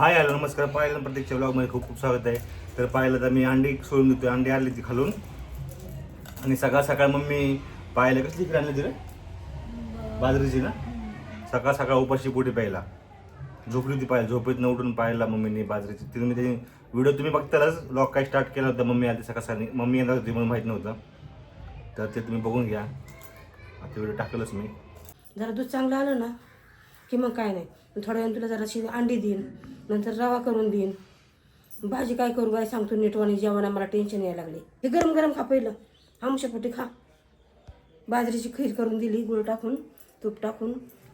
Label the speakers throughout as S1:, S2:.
S1: Hi hello नमस्कार. पाहिलं प्रत्येक व्लॉगमध्ये खूप खूप स्वागत आहे. तर पाहिलं तर मी अंडी सोडून देतो. अंडी आणली ती खालून आणि सकाळ सकाळ मम्मी पाहायला कसली इकडे आणली ती रे बाजरीची ना. सकाळ सकाळ उपाशी पोटी प्यायला झोपली होती. पाहिलं झोपेतनं उठून पाहायला मम्मीने बाजरीची. तिथून मी त्याची व्हिडिओ तुम्ही बघतालच. व्लॉग काय स्टार्ट केला होता. मम्मी आली सकाळ सकाळी. मम्मी येणार होती म्हणून माहीत नव्हतं. तर ते तुम्ही बघून घ्या. आता व्हिडिओ टाकलंच मी.
S2: जरा दूध चांगलं आलं ना की मग काय नाही. थोड्या वेळाने तुला जराशी अंडी देईन, नंतर रवा करून देईन. भाजी काय करू काय सांगतो नीटवाणी. जेवणा मला टेन्शन यायला लागले. हे गरम गरम खा पहिलं. आमच्यापोटी खा. बाजरीची खीर करून दिली, गुळ टाकून तूप टाकून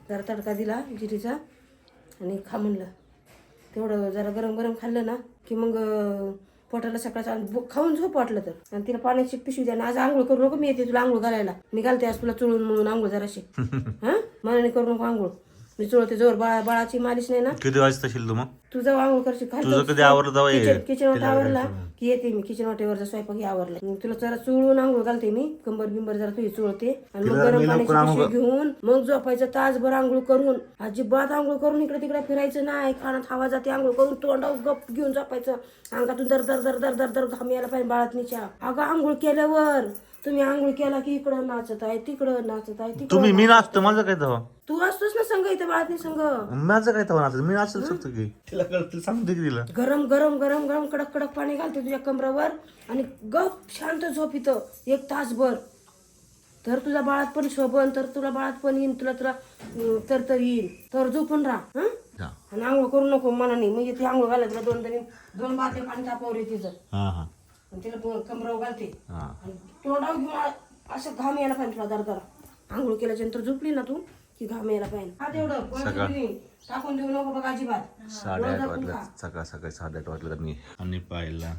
S2: जरा तडका दिला जिरीचा आणि खा म्हणलं. तेवढं जरा गरम गरम खाल्लं ना की मग पोटाला सकाळचं खाऊन झोप वाटलं तर. आणि तिला पाण्याची पिशवी द्या. आज आंघोळ करू नको, मी येते तुला आंघोळ घालायला. मी घालते आज तुला चुळून म्हणून आंघोळ जराशी. हां मनाने करू नको आंघोळ. मी चुळते जोर. बाळाची मालिश नाही ना.
S1: किती वाजता असेल तू मग?
S2: तू जाऊ आंघोळ करशील.
S1: तुझं कधी आवरलं जाऊ
S2: किचन वाटे आवरला की येते मी. किचन वाटेवरचा स्वयंपाक आवरला. मग तुला जरा चुळून आंघोळ घालते मी. कंबर बिंबर जरा तुझी चुळते आणि मग गरम पाण्याची पिशवी घेऊन मग झोपायचं. तासभर आंघोळ करून अजिबात आंघोळ करून इकडे तिकडे फिरायचं नाही. कानात हवा जाते. आंघोळ करून तोंडावर गप घेऊन झोपायचं. अंगातून दर दर दर दर दर दर घाम यायला पाहिजे बाळातनीच्या. अगं आंघोळ केल्यावर तुम्ही आंघोळ केला की इकडं नाचत आहे, तिकडं नाचत आहे,
S1: तुम्ही मी नाचतो. माझं काय तेव्हा?
S2: तू असतोस ना संघ इथे बाळातनी संघ.
S1: माझं काय तेव्हा नाचत? मी नाचू शकतो की. तिला कळतं सांगते की तिला.
S2: गरम गरम गरम गरम कडक कडक पाणी घालते तुझ्या कमरावर आणि गप शांत झोप इथं 1 तासभर. तर तुझा बाळात पण शोभन, तर तुला बाळात पण येईन, तुला तर येईल. तर झोपून राहा. हं आणि आंघोळ करू नको मनाने. म्हणजे ती आंघोळ घालायला तुला 2 बादली पाणी तापावर आहे तिचं. आणि तिला कमरावर घालते आणि तोंडावर घेऊन असं घाम यायला पाहिजे तुला दर आंघोळ केल्याच्यानंतर झोपली ना तू की घाम यायला पाहिजे. हा तेवढं टाकून देऊ नको बघ अजिबात.
S1: 8:30 वाजल्या. सकाळ सकाळी 8:30 वाजल्या तर मी आणि पाहिला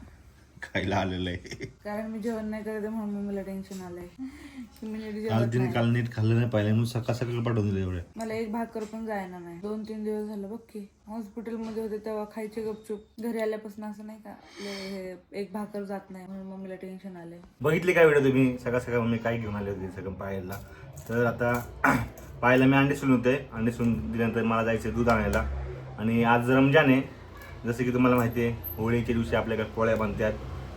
S1: खायला आलेलं आहे.
S3: कारण मी जेवण नाही करत म्हणून मम्मीला टेन्शन आलंय की मी नीट जेवत
S1: काल तिने
S3: नाही.
S1: काल नीट खाल्लं नाही पाहिलं म्हणून सकाळ सकाळी पाठवून दिलं एवढे.
S3: मला एक भाकर पण जायना नाही. 2-3 दिवस झालं बघ की. हॉस्पिटलमध्ये होते तेव्हा खायचे गपचूप. घरी आल्यापासून असं नाही का हे एक भाकर जात नाही म्हणून मम्मीला टेन्शन आलंय.
S1: बघितली काय व्हिडिओ तुम्ही? सकाळ सकाळ मम्मी काय घेऊन आले होते सगळं पाहायला. तर आता पाहायला मी अंडे सोडून होते. अंडे सोडून दिल्यानंतर मला जायचं दूध आणायला. आणि आज रमजान आहे. जसं की तुम्हाला माहिती आहे, होळीच्या दिवशी आपल्याकडे पोळ्या बनतात,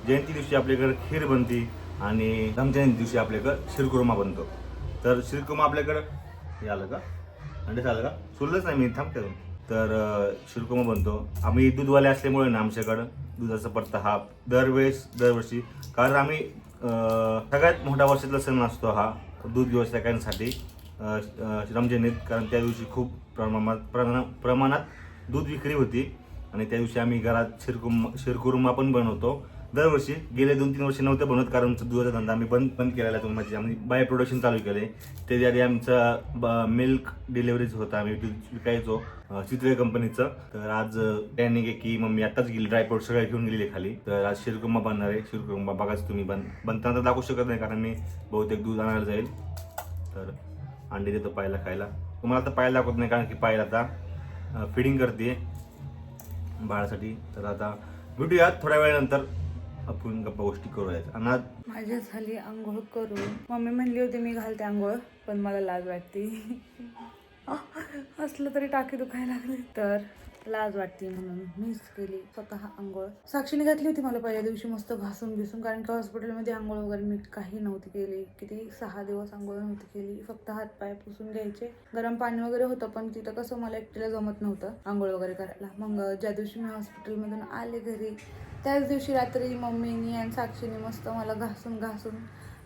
S1: जयंती दिवशी आपल्याकडे खीर बनते आणि रमजान दिवशी आपल्याकडं शिरकुर्मा बनतो. तर शिरकुर्मा आपल्याकडं हे आलं का? अंडे आलं का? सोडलंच नाही मी, थांबते. तर शिरकुर्मा बनतो. आम्ही दूधवाले असल्यामुळे ना आमच्याकडं दुधाचा पडता हा दरवर्षी. कारण आम्ही सगळ्यात मोठा वर्षातला सण असतो हा दूध व्यवसायिकांसाठी रमजानीत. कारण त्या दिवशी खूप प्रमाणात दूध विक्री होती आणि त्या दिवशी आम्ही घरात शिरकुर्मा पण बनवतो दरवर्षी. गेले 2-3 वर्ष नव्हतं बनवत कारण दुधाचा धंदा आम्ही बंद केलेला आहे. म्हणजे आम्ही बाय प्रोडक्शन चालू केले. त्याच्या आधी आमचा मिल्क डिलिव्हरीच होता. आम्ही दूध विकायचो चितळे कंपनीचं. तर आज प्लॅनिंग आहे की मम्मी आत्ताच गेली, ड्रायफ्रूट सगळ्या घेऊन गेलेली खाली. तर आज शिरकुर्मा बनणार आहे. शिरकुर्मा बघाच तुम्ही बनताना तर दाखवू शकत नाही कारण मी बहुतेक दूध आणायला जाईल. तर अंडे देतो पायला खायला. तुम्हाला आता पायला दाखवत नाही कारण की पायला आता फिडिंग करते बाळासाठी. तर आता भेटूया थोड्या वेळानंतर. आपण गप्पा गोष्टी करूयात. आणि
S3: माझ्या झाली आंघोळ करून. मम्मी म्हणली होती मी घालते आंघोळ पण मला लाज वाटते. असलं तरी टाकी दुखायला लागली तर लाज वाटते म्हणून मीच केली स्वतः आंघोळ. साक्षीने घातली होती मला पहिल्या दिवशी मस्त घासून बिसून. कारण की हॉस्पिटलमध्ये आंघोळ वगैरे मी काही नव्हती केली. किती 6 दिवस आंघोळ नव्हती केली. फक्त हातपाय पुसून घ्यायचे. गरम पाणी वगैरे होतं पण तिथं कसं मला एकटीला जमत नव्हतं आंघोळ वगैरे करायला. मग ज्या दिवशी मी हॉस्पिटलमधून आले घरी त्याच दिवशी रात्री मम्मीनी आणि साक्षीने मस्त मला घासून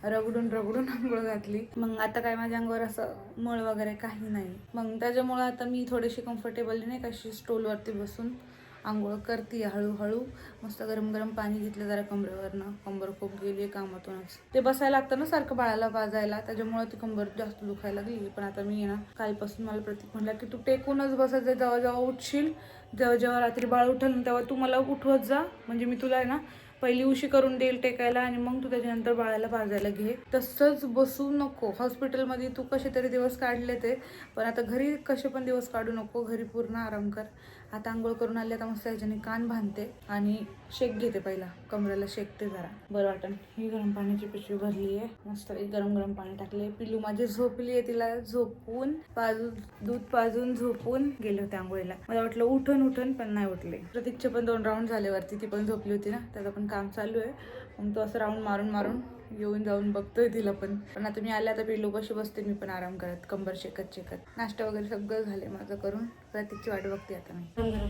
S3: रगडून आंघोळ घातली. मग आता काय माझ्या अंगावर असं मळ वगैरे काही नाही. मग त्याच्यामुळे आता मी थोडीशी कम्फर्टेबल नाही का अशी स्टूलवरती बसून आंघोळ करते हळूहळू. मस्त गरम गरम पाणी घेतलं जरा कमरेवरनं. कंबर खूप गेली कामातूनच. ते बसायला लागतं ना सारखं बाळाला पाजायला, त्याच्यामुळे ती कंबर जास्त दुखायला लागली. पण आता मी ना कालपासून मला प्रतीक म्हणला की तू टेकूनच बसायचं. जेव्हा उठशील जेव्हा रात्री बाळ उठल तेव्हा तू मला उठवत जा. म्हणजे मी तुला आहे ना पहिली उशी करून देईल टेकायला आणि मग तू त्याच्यानंतर बाळाला पाजायला घे. तसंच बसू नको. हॉस्पिटलमध्ये तू कसे तरी दिवस काढले ते, पण आता घरी कसे पण दिवस काढू नको. घरी पूर्ण आराम कर आता आंघोळ करून आले, आता मस्त ह्याच्याने कान बांधते आणि शेक घेते, पहिला कमरेला शेकते जरा बरं वाटण. ही गरम पाण्याची पिशवी भरली आहे, मस्त गरम गरम पाणी टाकले. पिल्लू माझी झोपली आहे, तिला झोपून दूध पाजून झोपून गेले होते आंघोळीला. मला वाटलं उठून पण नाही उठले. प्रतीकचे पण 2 राऊंड झाले वरती, ती पण झोपली होती ना, त्याचं पण काम चालू आहे. मग तो असं राऊंड मारून येऊन जाऊन बघतोय तिला पण आता मी आले, आता पिल्लू कशी बसते, मी पण आराम करत कंबर शेकत. नाश्ता वगैरे सगळं झाले माझं करून, प्रतीकची वाट बघते आता मी.
S2: गरम गरम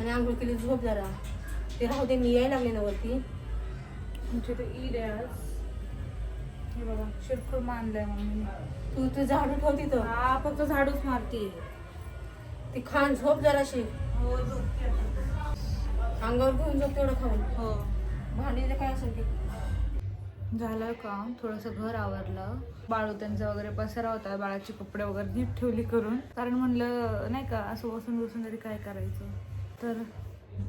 S2: आणि आंघोळ केली, झोप जरा. ते राहू दे, मी यायला लागले ना वरती.
S3: आमच्या इथे ईद आहे आज. हे बघा शिरखुर्मा आणलाय मम्मीने.
S2: तू ते झाडू ठेव तिथं.
S3: हा फक्त झाडूच मारते.
S2: ती खान झोप जराशी.
S3: हो झोपते आता.
S2: अंगावर घेऊन झोप तेवढं खाऊन.
S3: हो
S2: भांडीचं काय असेल ते.
S3: झालं काम, थोडंसं घर आवरलं. बाळू त्यांचा वगैरे पसारा होता, बाळाचे कपडे वगैरे नीट ठेवली करून, कारण म्हणलं नाही का असं बसून तरी काय करायचं. तर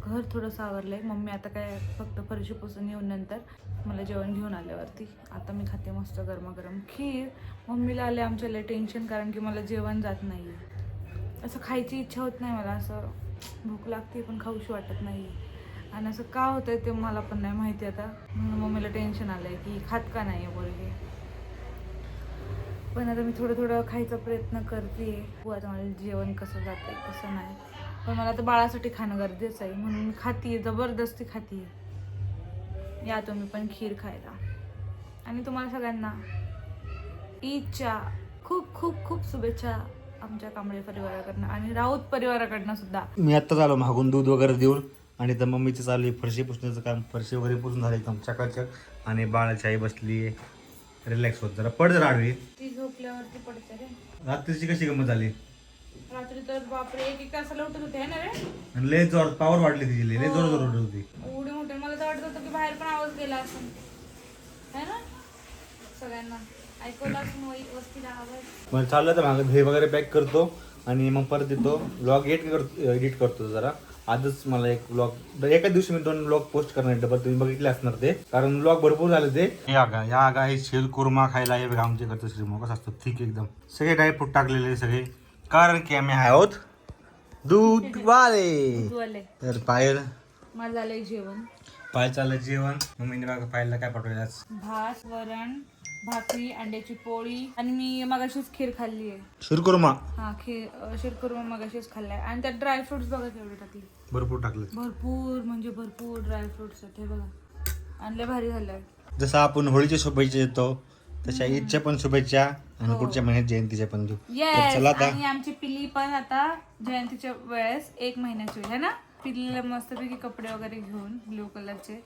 S3: घर थोडंसं आवरलंय. मम्मी आता काय फक्त फरशी पुसून येऊन नंतर मला जेवण घेऊन आल्यावरती आता मी खाते मस्त गरमागरम खीर. मम्मीला आले आमच्याला टेन्शन, कारण की मला जेवण जात नाही, असं खायची इच्छा होत नाही मला, असं भूक लागते पण खाऊशी वाटत नाही. आणि असं का होतंय ते मला पण नाही माहिती. आता मम्मीला टेन्शन आलंय की खात का नाही आहे पोरगी. पण आता मी थोडं खायचा प्रयत्न करते. आता मला जेवण कसं जातंय कसं नाही, पण मला आता बाळासाठी खाणं गरजेचं आहे म्हणून मी खाते, जबरदस्ती खाते. या तुम्ही पण खीर खायला. आणि तुम्हाला सगळ्यांना ईदच्या खूप खूप खूप शुभेच्छा आमच्या कांबळे परिवाराकडनं आणि राऊत परिवाराकडनं सुद्धा.
S1: मी आत्ताच आलो मागून दूध वगैरे देऊन, आणि तर मम्मीचं चालू आहे फरशी पुसण्याचं काम. फरशी वगैरे पुसून झाले एकदम चकाचक, आणि बाळाची आई बसली रिलॅक्स होत. जरा पड जरा आडवी.
S3: ती झोपल्यावरती पडते रे.
S1: रात्रीची कशी गंमत झाली?
S3: रात्री तर बापरे एक तासाला उठत होते ना रे.
S1: आणि लय जोर पावर वाढली तिची, लय जोर जोर उठत होती.
S3: एवढे मोठे, मला तर वाटत होतं की बाहेर पण आवाज गेला असं है ना, सगळ्यांना ऐकवला असं वस्तीला आवाज.
S1: मग चाललं तर मागं हे वगैरे पॅक करतो आणि मग परत येतो. ब्लॉग एडिट करतो जरा. आजच मला एक ब्लॉग, एका दिवशी मी 2 ब्लॉग पोस्ट करणार, डबल तुम्ही बघितले असणार ते, कारण ब्लॉग भरपूर झाले ते. या आगा हे शिरकुर्मा खायला हे बघा आमच्याकडचं श्रीमो कसं असतं ठीक एकदम. सगळे ड्रायफ्रूट टाकलेले सगळे, कारण की आम्ही आहोत दूध वाले. तर पायल
S3: मला झालंय जेवण.
S1: पायल चाललं जेवण. मम्मीने बघा पायलला काय पाठवलं आज?
S3: भात, वरण, भाकरी, अंड्याची पोळी, आणि मी मगाशीच खीर खाल्ली आहे.
S1: शिरकुर्मा.
S3: हा खीर शिरकुर्मा मगाशीच खाल्लाय. आणि त्यात ड्रायफ्रुट्स बघा केवढे टाकले,
S1: भरपूर टाकले,
S3: भरपूर म्हणजे भरपूर ड्रायफ्रुट्स आहेत हे बघा. आणले भारी झालंय.
S1: जसं आपण होळीच्या शुभेच्छा देतो तशा ईदच्या पण शुभेच्छा, आणि पुढच्या महिन्यात जयंतीच्या पण देऊ.
S3: येस.
S1: चला आता
S3: आणि आमची पिल्ली पण आता जयंतीच्या वेळेस 1 महिन्याची होईल है ना. पिल्लीला मस्तपैकी कपडे वगैरे घेऊन ब्ल्यू कलरचे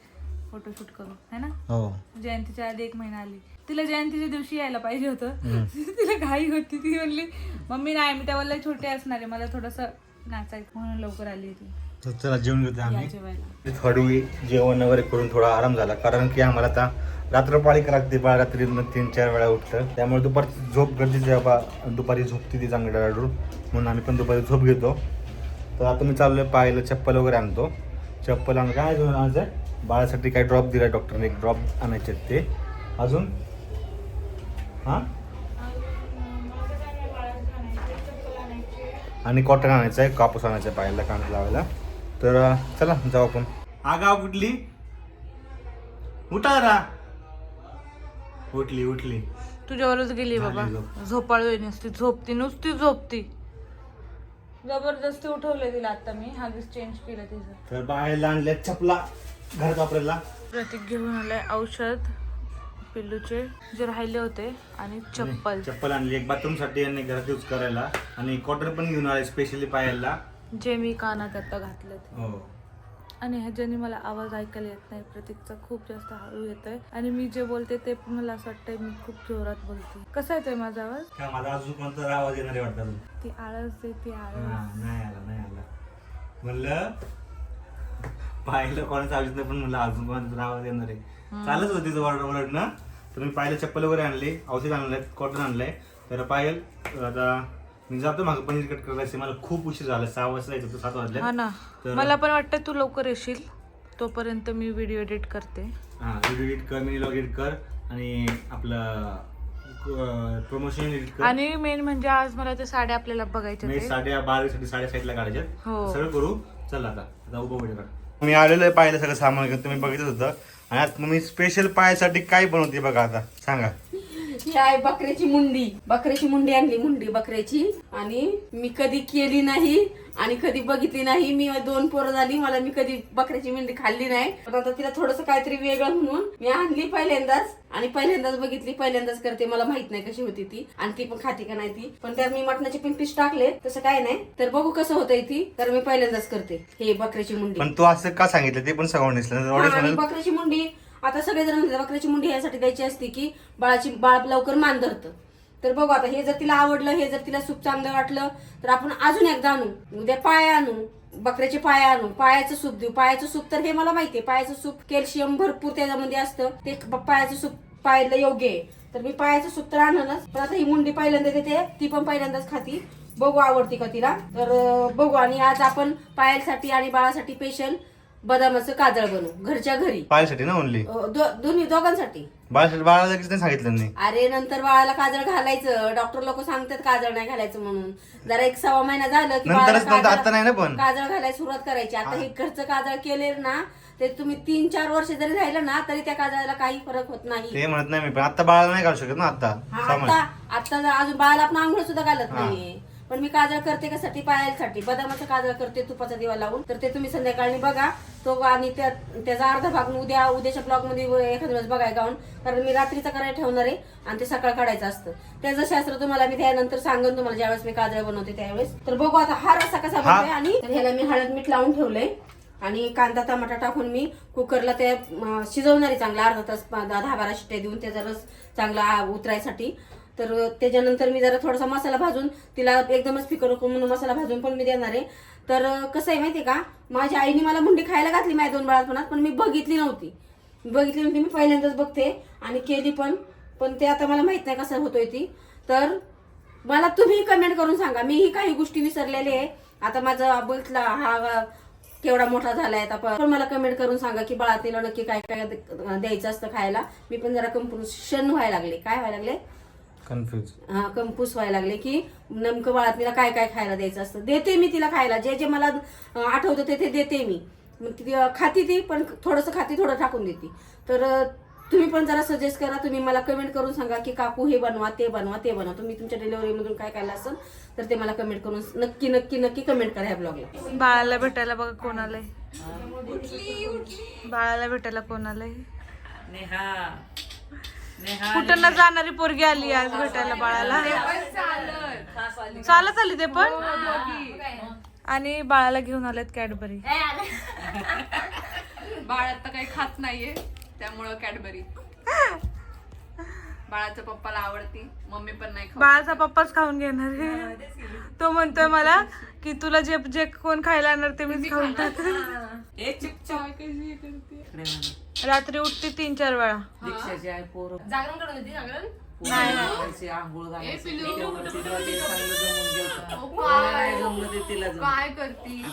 S3: फोटोशूट करू है ना.
S1: हो,
S3: जयंतीच्या आधी 1 महिना आली. तिला जयंतीच्या दिवशी यायला पाहिजे होतं. तिला घाई होती. ती म्हणली मम्मी नाही, मी तेव्हा लय छोटे असणार आहे, मला थोडंसं नाचायचं म्हणून लवकर आली होती.
S1: तर चला जेवण घेतो
S3: या
S1: आम्ही.
S3: जेवायला.
S1: थोडी जेवण वगैरे करून थोडा आराम झाला, कारण की आम्हाला आता रात्रपाळी लागते. बाळ रात्री 3-4 वेळा उठतं, त्यामुळे दुपारची झोप गरजेची आहे. बाबा दुपारी झोपते ती चांगली रडून, म्हणून आम्ही पण दुपारी झोप घेतो. तर आता मी चाललोय पाहायला, चप्पल वगैरे आणतो. चप्पल आणून काय घेऊन आणायचं आहे? बाळासाठी काय ड्रॉप दिला डॉक्टरने, एक ड्रॉप आणायचे ते. अजून हां, आणि कॉटन आणायचं आहे, कापूस आणायचा आहे पायाला कांदा लावायला. तर चला जाऊ आपण. आगाव कुठली? उठा जरा. उठली
S3: तुझ्यावरच गेली बाबा.
S1: झाली झोप.
S3: झोपाळू नसती, झोपती नुसती झोपती. जबरदस्ती उठवले तिला आता मी. हागीच चेंज केलं तिचं.
S1: तर बाहेरला आणल्या चपला घरात वापरायला.
S3: प्रतीक घेऊन आलाय औषध पिल्लूचे जे राहिले होते, आणि चप्पल
S1: आणली एक बाथरूम साठी आणि घरात यूज करायला, आणि कॉटन पण घेऊन आले स्पेशली पायाला,
S3: जे मी कानात आता घातले.
S1: हो.
S3: आणि ह्याच्याने मला आवाज ऐकायला येत नाही. प्रतीकचा खूप जास्त हळू येत आहे, आणि मी जे बोलते ते पण मला असं वाटतंय मी खूप जोरात बोलते. कसा येतोय माझा आवाज?
S1: का माझा अजून कोणता आवाज येणारे वाटतं?
S3: ती आळस देते आळस.
S1: नाही आला म्हणलं पाहिलं कोणाचा आवाज नाही, पण म्हणलं अजून कोणाचा आवाज येणार आहे. चालच होती तिचं ओरडणं. तर मी पाहिलं चप्पल वगैरे आणले, औषध आणलंय, कॉटन आणलंय. तर पायल आता मी जातो मागं पनीर कट करायचं. मला खूप उशीर झाला, 6 वाजता जायचं होतं, 7 वाजले.
S3: हा ना, मला पण वाटतं तू लवकर येशील. तोपर्यंत मी व्हिडिओ एडिट करते.
S1: हां, व्हिडिओ एडिट कर, मिनी व्लॉग एडिट कर, आणि आपलं प्रमोशन
S3: आणि मेन म्हणजे आज मला ते साड्या आपल्याला बघायच्या
S1: नाही
S3: ते.
S1: साड्या 12 साड्या साईडला काढायच्या
S3: हो.
S1: सगळं करू. चल आता उभं व्हिडिओ काढ. मी आलेलो आहे पाहिलं सगळं सामान घेऊन, तुम्ही बघितलं होतं. आणि आता मग मी स्पेशल पायासाठी काय बनवते बघा आता सांगा.
S2: ही आहे बकऱ्याची मुंडी आणली, मुंडी बकऱ्याची. आणि मी कधी केली नाही आणि कधी बघितली नाही. मी 2 पोरं झाली, मला मी कधी बकऱ्याची मुंडी खाल्ली नाही. पण आता तिला थोडस काहीतरी वेगळं म्हणून मी आणली पहिल्यांदाच आणि पहिल्यांदाच बघितली, पहिल्यांदाच करते. मला माहित नाही कशी होती ती आणि ती पण खाती का नाही ती. पण त्यात मी मटणाचे पण पीस टाकले, तसं काय नाही. तर बघू कसं होतंय ती. तर मी पहिल्यांदाच करते हे बकऱ्याची मुंडी.
S1: पण तू असं का सांगितलं ते पण सांगून दिसलं.
S2: बकऱ्याची मुंडी आता सगळेजण म्हणतात बकऱ्याची मुंडी यासाठी द्यायची असते की बाळ लवकर मान धरतं. तर बघू आता हे जर तिला आवडलं, हे जर तिला सूप चांगलं वाटलं तर आपण अजून एकदा आणू. उद्या पाया आणू, बकऱ्याचे पाय आणू, पायाचं सूप देऊ. पायाचं सूप तर हे मला माहितीये, पायाचं सूप कॅल्शियम भरपूर त्याच्यामध्ये असतं. ते पायाचं सूप पायाला योग्य आहे. तर मी पायाचं सूप तर आणूनच. पण आता ही मुंडी पहिल्यांदा देते, ती पण पहिल्यांदाच खाती. बघू आवडती का तिला. तर बघू. आणि आज आपण पायासाठी आणि बाळासाठी स्पेशल बदामाचं काजळ बनवू घरच्या घरी.
S1: पायासाठी ना ओनली,
S2: दोघांसाठी.
S1: बाळाला लगेच नाही सांगितलं नाही.
S2: अरे नंतर बाळाला काजळ घालायचं. डॉक्टर लोक सांगतात काजळ नाही घालायचं म्हणून. जरा 1-1.25 महिना झालं की
S1: आता नाही ना. पण
S2: काजळ घालायला सुरुवात करायची. आता हे घरचं काजळ केले ना, ते तुम्ही 3-4 वर्ष जरी राहिलं ना तरी त्या काजळाला काही फरक होत नाही.
S1: ते म्हणत नाही मी, पण आता बाळाला नाही घालू शकत ना.
S2: आता अजून बाळाला आपण आंघोळ सुद्धा घालत नाहीये. पण मी काजळ करते कशासाठी, पायासाठी. बदामाचं काजळ करते तुपाचा दिवा लावून. तर ते तुम्ही संध्याकाळी बघा तो. आणि त्याचा अर्धा भाग उद्याच्या ब्लॉग मध्ये एखाद्या वेळेस बघाय गाऊन. कारण मी रात्रीचा करायला ठेवणार आहे आणि ते सकाळ काढायचं असतं. त्याचं शास्त्र तुम्हाला मी त्यानंतर सांगेन तुम्हाला, ज्यावेळेस मी काजळ बनवते त्यावेळेस. तर बघू आता हा रस्सा कसा बनतोय. आणि ह्याला मी हळद मीठ लावून ठेवलंय आणि कांदा टमाटा टाकून मी कुकरला ते शिजवणारे चांगला अर्धा तास 10-12 शिट्ट्या देऊन त्याचा रस चांगला उतरायसाठी. तर त्याच्यानंतर मी जरा थोडासा मसाला भाजून तिला एकदमच फिकर म्हणून मसाला भाजून पण मी देणार आहे. तर कसं आहे माहितीये का, माझ्या आईने मला मुंडी खायला घातली माझ्या 2 बाळापणात, पण मी बघितली नव्हती. मी पहिल्यांदाच बघते आणि केली पण ते आता मला माहित नाही कसं होतोय ती. तर मला तुम्ही कमेंट करून सांगा. मीही काही गोष्टी विसरलेले आहे. आता माझा बघितला हा केवढा मोठा झालाय आता. पण मला कमेंट करून सांगा की बाळा तिला नक्की काय काय द्यायचं असतं खायला. मी पण जरा कन्फ्युजन व्हायला लागले. काय व्हायला लागले, कन्फ्यूज व्हायला लागले की नेमकं बाळात तिला काय काय खायला द्यायचं असतं. देते मी तिला खायला, जे जे मला आठवतं ते देते मी. खाती ती, पण थोडंसं खाती, थोडं टाकून देते. तर तुम्ही पण जरा सजेस्ट करा. तुम्ही मला कमेंट करून सांगा की काकू हे बनवा, ते बनवा, ते बनवा. तुम्ही तुमच्या डिलिव्हरीमधून काय खायला असेल तर ते मला कमेंट करून नक्की नक्की नक्की कमेंट करा ह्या ब्लॉगला.
S3: बाळाला भेटायला बघा कोण आलंय. बाळाला भेटायला कोण आलंय. कुठं न जाणारी पोरगी आली आज भेटायला बाळाला. चालत आली ते पण. आणि बाळाला घेऊन आलेत कॅडबरी.
S4: बाळ आता काही खात नाहीये त्यामुळं कॅडबरी. बाळाच्या पप्पाला आवडती, मम्मी पण नाही खात.
S3: बाळाचा पप्पाच खाऊन घेणार आहे. तो म्हणतोय मला की तुला जे जे कोण खायला आणणार ते मीच खाऊन टाक. रात्री उठते 3-4 वेळा.
S4: जागरण करत होती. जागरण काय करती.